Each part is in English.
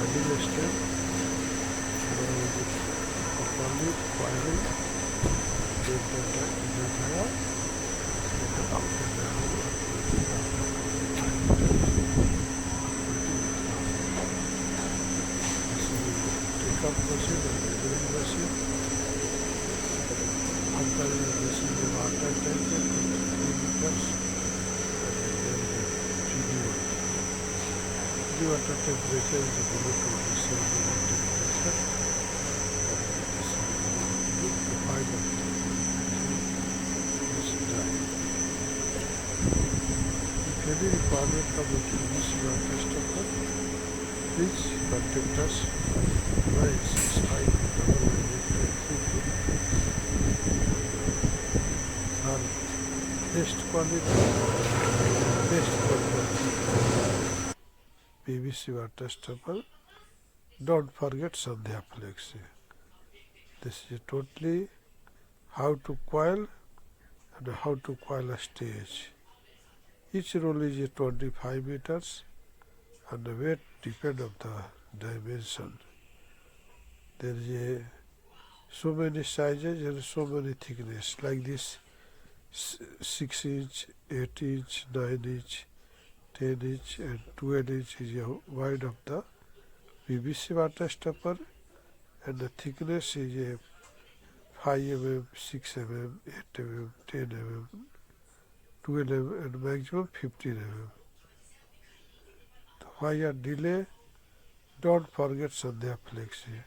winding stem. Properly coiling, then the outer take up machine and the drilling machine. After this is the water tank and 3 liters, and then the PV water temperature is below 27 degree temperature. If any requirement of the PVC water stopper, please contact us by 65 our best quality PVC water stopper. Don't forget Sandhya Flexi. This is totally how to coil and how to coil a stage. Each roll is 25 meters and the weight depends on the dimension. There is so many sizes and so many thickness like this 6 inch, 8 inch, 9 inch, 10 inch and 12 inch is the wide of the PVC water stopper, and the thickness is 5 mm, 6 mm, 8 mm, 10 mm, 12 mm and maximum 15 mm. Why a delay? Don't forget Sandhya Flexi.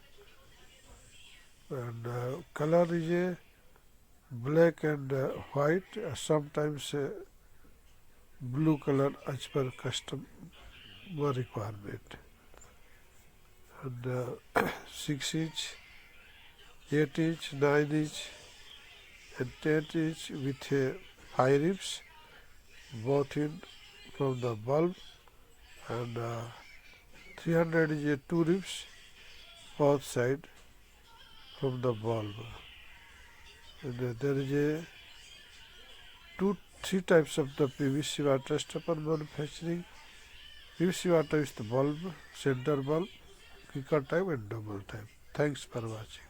And color is a black and white, sometimes blue color as per customer requirement. And 6 inch, 8 inch, 9 inch and 10 inch with 5 ribs, both in from the bulb, and 300 is 2 ribs, both side from the bulb. And there is 3 types of the PVC water stopper manufacturing. PVC water is the bulb, center bulb, quicker time and double time. Thanks for watching.